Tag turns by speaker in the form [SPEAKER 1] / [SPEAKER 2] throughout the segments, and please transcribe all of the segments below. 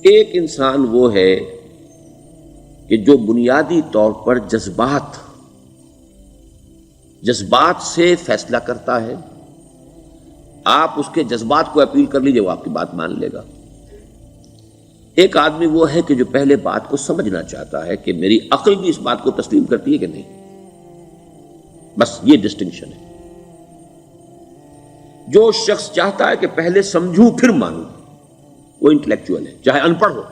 [SPEAKER 1] ایک انسان وہ ہے کہ جو بنیادی طور پر جذبات سے فیصلہ کرتا ہے. آپ اس کے جذبات کو اپیل کر لیجیے، وہ آپ کی بات مان لے گا. ایک آدمی وہ ہے کہ جو پہلے بات کو سمجھنا چاہتا ہے کہ میری عقل بھی اس بات کو تسلیم کرتی ہے کہ نہیں. بس یہ ڈسٹنکشن ہے. جو شخص چاہتا ہے کہ پہلے سمجھوں پھر مانوں، وہ انٹلیکچوئل ہے، چاہے ان پڑھ ہو.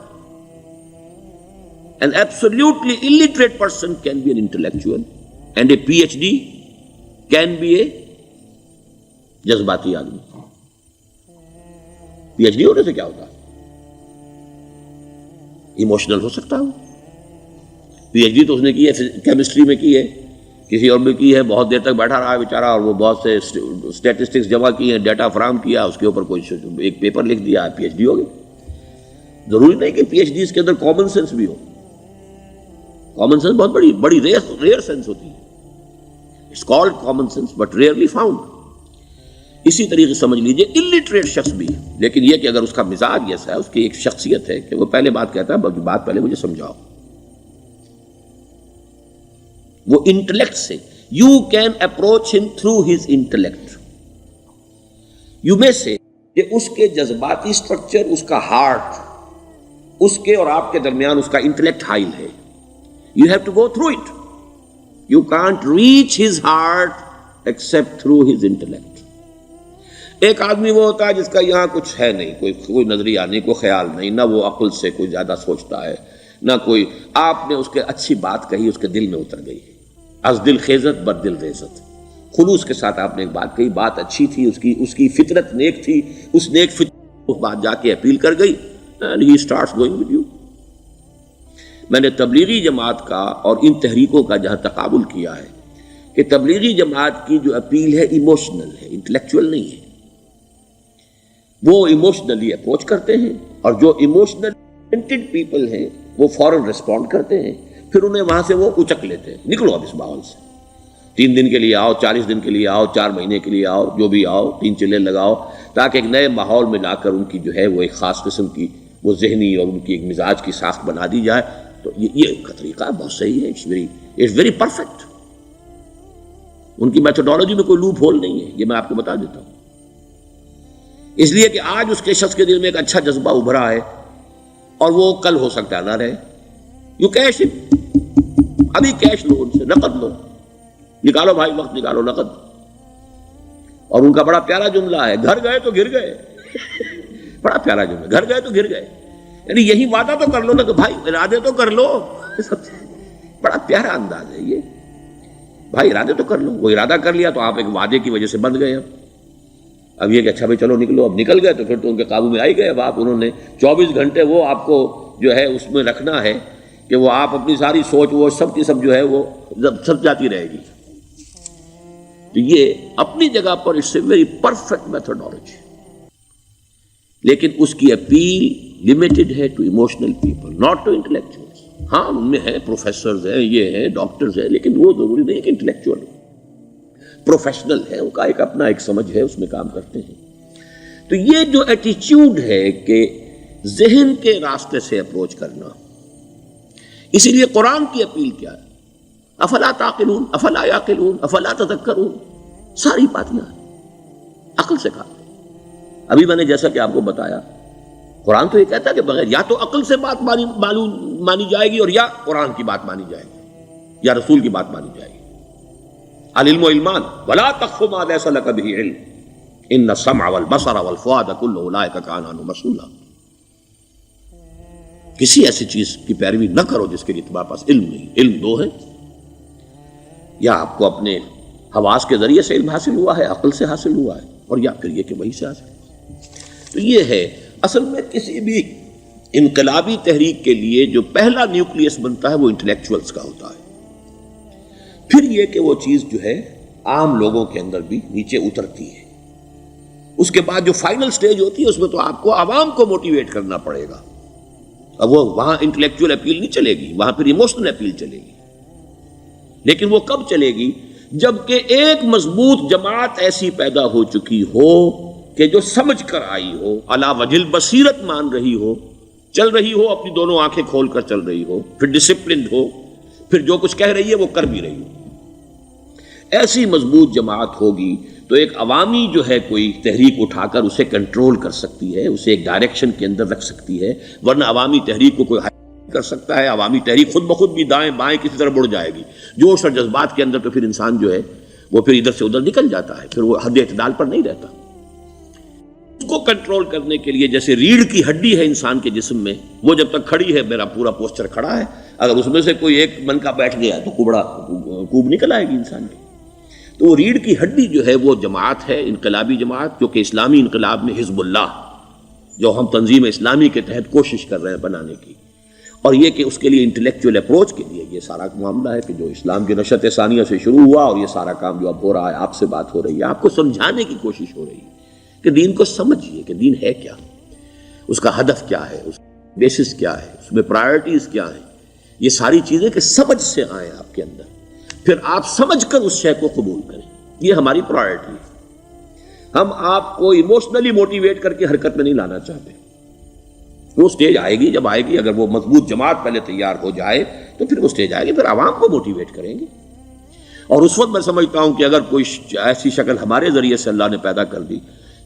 [SPEAKER 1] An absolutely illiterate person can be an intellectual and a PhD can be a جذباتی آدمی. پی ایچ ڈی ہونے سے کیا ہوتا ہے؟ ایموشنل ہو سکتا ہوں. پی ایچ ڈی تو اس نے کی ہے کیمسٹری میں کی ہے، کسی اور میں کی ہے، بہت دیر تک بیٹھا رہا ہے بیچارہ، اور وہ بہت سے اسٹیٹسٹکس جمع کی ہیں، ڈیٹا فراہم کیا، اس کے اوپر کوئی ایک پیپر لکھ دیا، پی ایچ ڈی ہو گئی. ضروری نہیں کہ پی ایچ ڈی اس کے اندر کامن سینس بھی ہو. کامن سینس بہت بڑی ریئر سینس ہوتی ہے. It's called common sense but rarely found. اسی طریقے سمجھ لیجئے الٹریٹ شخص بھی، لیکن یہ کہ اگر اس کا مزاج ایسا ہے، اس کی ایک شخصیت ہے کہ وہ پہلے بات کہتا ہے، بلکہ بات پہلے مجھے سمجھاؤ. وہ انٹلیکٹ سے یو کین اپروچ ہم تھرو ہز انٹلیکٹ. یو میں سے کہ اس کے جذباتی سٹرکچر، اس کا ہارٹ، اس کے اور آپ کے درمیان اس کا انٹلیکٹ حائل ہے. You have to go through it. You can't reach his heart except through his intellect. ایک آدمی وہ ہوتا ہے جس کا یہاں کچھ ہے نہیں، کوئی نظریہ نہیں، کوئی خیال نہیں، نہ وہ عقل سے کوئی زیادہ سوچتا ہے، نہ کوئی. آپ نے اس کے اچھی بات کہی، اس کے دل میں اتر گئی. از دل خیزت بر دل ریزت. خلوص کے ساتھ آپ نے ایک بات کہی، بات اچھی تھی، اس کی فطرت نیک تھی، اس نیک فطرت اس بات جا کے اپیل کر گئی. And he starts going with you. میں نے تبلیغی جماعت کا اور ان تحریکوں کا جہاں تقابل کیا ہے کہ تبلیغی جماعت کی جو اپیل ہے ایموشنل ہے، انٹلیکچوئل نہیں ہے. وہ ایموشنلی اپروچ کرتے ہیں، اور جو ایموشنل پیپل ہیں وہ فوراً ریسپونڈ کرتے ہیں، پھر انہیں وہاں سے وہ اچک لیتے ہیں. نکلو اب اس ماحول سے، 3 دن کے لیے آؤ، 40 دن کے لیے آؤ، 4 مہینے کے لیے آؤ، جو بھی آؤ، 3 چلے لگاؤ، تاکہ ایک نئے ماحول میں لا کر ان کی جو ہے وہ ایک خاص قسم کی وہ ذہنی اور ان کی ایک مزاج کی ساخت بنا دی جائے. تو یہ کا طریقہ بہت صحیح ہے. It's very perfect. ان کی میتھڈالوجی میں کوئی لوپ ہول نہیں ہے، یہ میں آپ کو بتا دیتا ہوں. اس لیے کہ آج اس کے شخص کے دل میں ایک اچھا جذبہ ابھرا ہے، اور وہ کل ہو سکتا ہے نہ رہے. یو کیش، ابھی کیش لو، ان سے نقد لو، نکالو بھائی، وقت نکالو، نقد. اور ان کا بڑا پیارا جملہ ہے، گھر گئے تو گر گئے. بڑا پیارا جملہ، گھر گئے تو گر گئے. یعنی یہی وعدہ تو کر لو نا کہ بھائی ارادے تو کر لو. بڑا پیارا انداز ہے یہ. بھائی ارادے تو کر لو. وہ ارادہ کر لیا تو آپ ایک وعدے کی وجہ سے بند گئے. اب یہ کہ اچھا بھائی چلو نکلو، اب نکل گئے تو پھر تو ان کے قابو میں آئی گئے. اب آپ انہوں نے 24 گھنٹے وہ آپ کو جو ہے اس میں رکھنا ہے کہ وہ آپ اپنی ساری سوچ وہ سب کی سب جو ہے وہ سب جاتی رہے گی. تو یہ اپنی جگہ پر it's a very perfect methodology, لیکن اس کی اپیل لمیٹڈ ہے to emotional people, not to intellectuals. ہاں ان میں ہیں پروفیسرز ہیں، یہ ہیں ڈاکٹرز ہیں، لیکن وہ ضروری نہیں کہ انٹلیکچوئل پروفیشنل ہے. ان کا ایک اپنا ایک سمجھ ہے، اس میں کام کرتے ہیں. تو یہ جو ایٹیچیوڈ ہے کہ ذہن کے راستے سے اپروچ کرنا، اسی لیے قرآن کی اپیل کیا ہے؟ افلا تعقلون، افلا یعقلون، افلا تذکرون. ساری باتیں عقل سے کہا. ابھی میں نے جیسا کہ آپ کو بتایا، قرآن تو یہ کہتا ہے کہ بغیر یا تو عقل سے بات مانی جائے گی، اور یا قرآن کی بات مانی جائے گی، یا رسول کی بات مانی جائے گی. العلم علمان ولا تخف ما ليس لك به علم ان السمع والبصر والفؤاد كل اولئك كان عنه مسؤولا. کسی ایسی چیز کی پیروی نہ کرو جس کے لیے تمہارے پاس علم نہیں. علم 2 ہے، یا آپ کو اپنے حواس کے ذریعے سے علم حاصل ہوا ہے، عقل سے حاصل ہوا ہے، اور یا پھر یہ کہ وہی سے حاصل. تو یہ ہے اصل میں کسی بھی انقلابی تحریک کے لیے جو پہلا نیوکلیس بنتا ہے وہ انٹلیکچوئلز کا ہوتا ہے. پھر یہ کہ وہ چیز جو ہے عام لوگوں کے اندر بھی نیچے اترتی ہے. اس کے بعد جو فائنل سٹیج ہوتی ہے اس میں تو آپ کو عوام کو موٹیویٹ کرنا پڑے گا. اب وہ وہاں انٹلیکچوئل اپیل نہیں چلے گی، وہاں پھر ایموشنل اپیل چلے گی. لیکن وہ کب چلے گی؟ جبکہ ایک مضبوط جماعت ایسی پیدا ہو چکی ہو کہ جو سمجھ کر آئی ہو، علی وجہ البصیرت مان رہی ہو چل رہی ہو اپنی دونوں آنکھیں کھول کر چل رہی ہو، پھر ڈسپلنڈ ہو، پھر جو کچھ کہہ رہی ہے وہ کر بھی رہی ہو. ایسی مضبوط جماعت ہوگی تو ایک عوامی جو ہے کوئی تحریک اٹھا کر اسے کنٹرول کر سکتی ہے، اسے ایک ڈائریکشن کے اندر رکھ سکتی ہے. ورنہ عوامی تحریک کو کوئی کر سکتا ہے؟ عوامی تحریک خود بخود بھی دائیں بائیں کسی طرف بڑھ جائے گی. جوش اور جذبات کے اندر تو پھر انسان جو ہے وہ پھر ادھر سے ادھر نکل جاتا ہے، پھر وہ حد اعتدال پر نہیں رہتا. اس کو کنٹرول کرنے کے لیے جیسے ریڑھ کی ہڈی ہے انسان کے جسم میں، وہ جب تک کھڑی ہے میرا پورا پوسچر کھڑا ہے، اگر اس میں سے کوئی ایک منکا بیٹھ گیا تو کوب نکل آئے گی انسان کی. تو وہ ریڑھ کی ہڈی جو ہے وہ جماعت ہے، انقلابی جماعت، جو کہ اسلامی انقلاب میں حزب اللہ جو ہم تنظیم اسلامی کے تحت کوشش کر رہے ہیں بنانے کی. اور یہ کہ اس کے لیے انٹلیکچوئل اپروچ کے لیے یہ سارا معاملہ ہے کہ جو اسلام کی نشأت ثانیہ سے شروع ہوا اور یہ سارا کام جو اب ہو رہا ہے، آپ سے بات ہو رہی ہے، آپ کو سمجھانے کی کوشش ہو رہی ہے کہ دین کو سمجھیے کہ دین ہے کیا، اس کا ہدف کیا ہے، اس کا بیسس کیا ہے، اس میں پرائرٹیز کیا ہیں. یہ ساری چیزیں کہ سمجھ سے آئیں آپ کے اندر، پھر آپ سمجھ کر اس شے کو قبول کریں. یہ ہماری پرائرٹی ہے. ہم آپ کو ایموشنلی موٹیویٹ کر کے حرکت میں نہیں لانا چاہتے. وہ سٹیج آئے گی، جب آئے گی، اگر وہ مضبوط جماعت پہلے تیار ہو جائے تو پھر وہ سٹیج آئے گی، پھر عوام کو موٹیویٹ کریں گے. اور اس وقت میں سمجھتا ہوں کہ اگر کوئی ایسی شکل ہمارے ذریعے سے اللہ نے پیدا کر دی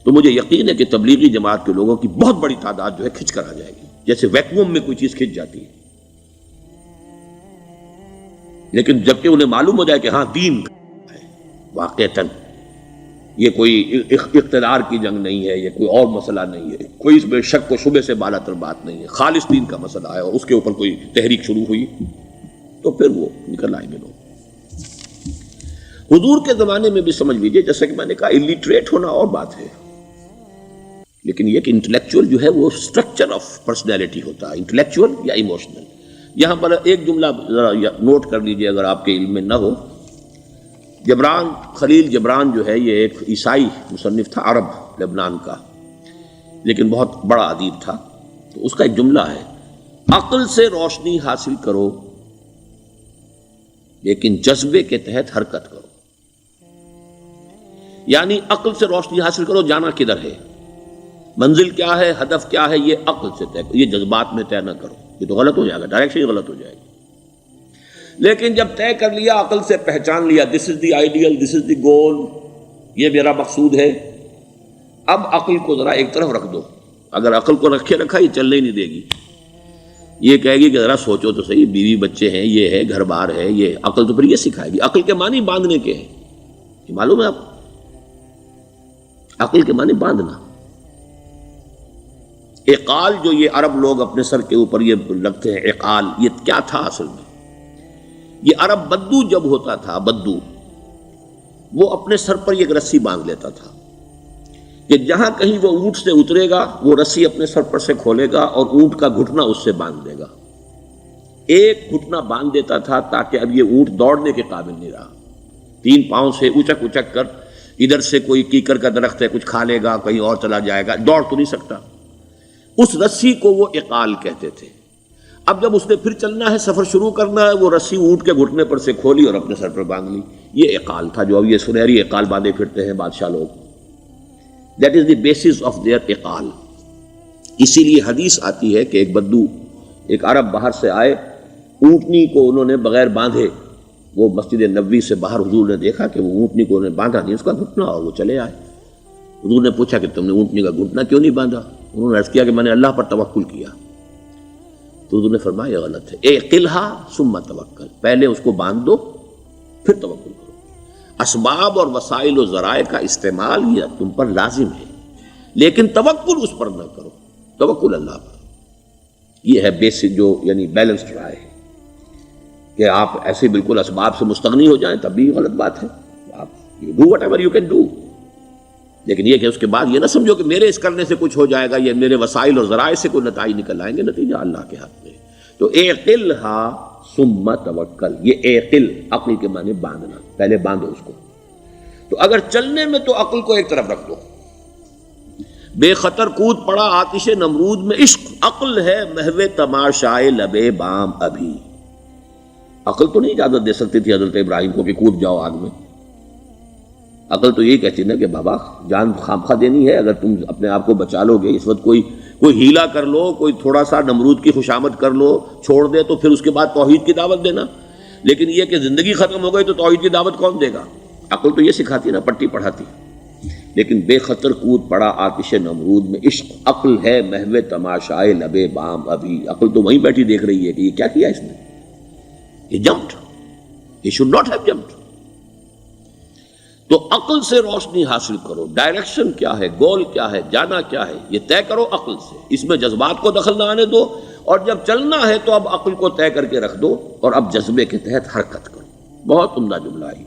[SPEAKER 1] تو مجھے یقین ہے کہ تبلیغی جماعت کے لوگوں کی بہت بڑی تعداد جو ہے کھنچ کر آ جائے گی، جیسے ویکیوم میں کوئی چیز کھنچ جاتی ہے. لیکن جبکہ انہیں معلوم ہو جائے کہ ہاں دین ہے واقعتاً، یہ کوئی اقتدار کی جنگ نہیں ہے، یہ کوئی اور مسئلہ نہیں ہے، کوئی اس میں شک و شبے سے بالا تر بات نہیں ہے، خالص دین کا مسئلہ ہے، اور اس کے اوپر کوئی تحریک شروع ہوئی تو پھر وہ نکل آئیں گے لوگ. حضور کے زمانے میں بھی سمجھ لیجیے، جیسا کہ میں نے کہا الٹریٹ ہونا اور بات ہے، لیکن یہ کہ انٹلیکچوئل جو ہے وہ اسٹرکچر آف پرسنالٹی ہوتا ہے، انٹلیکچوئل یا ایموشنل. یہاں پر ایک جملہ ذرا نوٹ کر لیجیے اگر آپ کے علم میں نہ ہو. جبران، خلیل جبران جو ہے یہ ایک عیسائی مصنف تھا عرب لبنان کا، لیکن بہت بڑا ادیب تھا. تو اس کا ایک جملہ ہے، عقل سے روشنی حاصل کرو لیکن جذبے کے تحت حرکت کرو. یعنی عقل سے روشنی حاصل کرو، جانا کدھر ہے، منزل کیا ہے، ہدف کیا ہے، یہ عقل سے طے کرو، یہ جذبات میں طے نہ کرو، یہ تو غلط ہو جائے گا، ڈائریکشن ہی غلط ہو جائے گی. لیکن جب طے کر لیا، عقل سے پہچان لیا، دس از دی آئیڈیل، دس از دی گول، یہ میرا مقصود ہے، اب عقل کو ذرا ایک طرف رکھ دو. اگر عقل کو رکھے رکھا یہ چلنے ہی نہیں دے گی، یہ کہے گی کہ ذرا سوچو تو صحیح، بیوی بچے ہیں، یہ ہے، گھر بار ہے، یہ عقل تو پھر یہ سکھائے گی. عقل کے معنی باندھنے کے ہیں، یہ معلوم ہے آپ، عقل کے معنی باندھنا. اقال جو یہ عرب لوگ اپنے سر کے اوپر یہ رکھتے ہیں، اقال، یہ کیا تھا اصل میں؟ یہ عرب بدو جب ہوتا تھا، بدو وہ اپنے سر پر ایک رسی باندھ لیتا تھا کہ جہاں کہیں وہ اونٹ سے اترے گا وہ رسی اپنے سر پر سے کھولے گا اور اونٹ کا گھٹنا اس سے باندھ دے گا. ایک گھٹنا باندھ دیتا تھا تاکہ اب یہ اونٹ دوڑنے کے قابل نہیں رہا، 3 پاؤں سے اچک اچک کر، ادھر سے کوئی کیکر کا درخت ہے کچھ کھا لے گا، کہیں اور چلا جائے گا، دوڑ تو نہیں سکتا. اس رسی کو وہ اقال کہتے تھے. اب جب اس نے پھر چلنا ہے، سفر شروع کرنا ہے، وہ رسی اونٹ کے گھٹنے پر سے کھولی اور اپنے سر پر باندھ لی. یہ اقال تھا جو اب یہ سنہری اقال باندھے پھرتے ہیں بادشاہ لوگ. That is the basis of their اقال. اسی لیے حدیث آتی ہے کہ ایک بدو، ایک عرب باہر سے آئے، اونٹنی کو انہوں نے بغیر باندھے، وہ مسجد نبوی سے باہر حضور نے دیکھا کہ وہ اونٹنی کو انہوں نے باندھا نہیں، اس کا گھٹنا، اور وہ چلے آئے. حضور نے پوچھا کہ تم نے اونٹنی کا گھٹنا کیوں نہیں باندھا؟ انہوں نے عرض کیا کہ میں نے اللہ پر توکل کیا. تو حضور نے فرمایا یہ غلط ہے، اعقلھا ثم توکل، پہلے اس کو باندھ دو پھر توکل کرو. اسباب اور وسائل و ذرائع کا استعمال یہ تم پر لازم ہے، لیکن توکل اس پر نہ کرو، توکل اللہ پر. یہ ہے بیسک جو یعنی بیلنسڈ رائے ہے کہ آپ ایسے بالکل اسباب سے مستغنی ہو جائیں تب بھی غلط بات ہے. آپ do what ever you can do, لیکن یہ کہ اس کے بعد یہ نہ سمجھو کہ میرے اس کرنے سے کچھ ہو جائے گا، یہ میرے وسائل اور ذرائع سے کوئی نتائج نکل آئیں گے، نتیجہ اللہ کے ہاتھ میں. تو اعقلھا ثم توکل، یہ اعقل، عقل کے معنی باندھنا، پہلے باندھو اس کو. تو اگر چلنے میں تو عقل کو ایک طرف رکھ دو. بے خطر کود پڑا آتش نمرود میں عشق، عقل ہے محو تماشائے لبے بام ابھی. عقل تو نہیں اجازت دے سکتی تھی حضرت ابراہیم کو کہ کود جاؤ آگ میں. عقل تو یہی کہتی نا کہ بابا جان خامخواہ دینی ہے، اگر تم اپنے آپ کو بچا لو گے، اس وقت کوئی کوئی ہیلا کر لو، کوئی تھوڑا سا نمرود کی خوشامد کر لو، چھوڑ دے تو پھر اس کے بعد توحید کی دعوت دینا. لیکن یہ کہ زندگی ختم ہو گئی تو توحید کی دعوت کون دے گا؟ عقل تو یہ سکھاتی نا، پٹی پڑھاتی. لیکن بے خطر کود پڑا آتش نمرود میں عشق، عقل ہے محو تماشائے لبے بام ابھی. عقل تو وہیں بیٹھی دیکھ رہی ہے کہ یہ کیا کیا اس نے، یہ جمپڈ، یہ شوڈ ناٹ ہیو جمپڈ. تو عقل سے روشنی حاصل کرو، ڈائریکشن کیا ہے، گول کیا ہے، جانا کیا ہے، یہ طے کرو عقل سے. اس میں جذبات کو دخل نہ آنے دو، اور جب چلنا ہے تو اب عقل کو طے کر کے رکھ دو اور اب جذبے کے تحت حرکت کرو. بہت عمدہ جملہ ہے.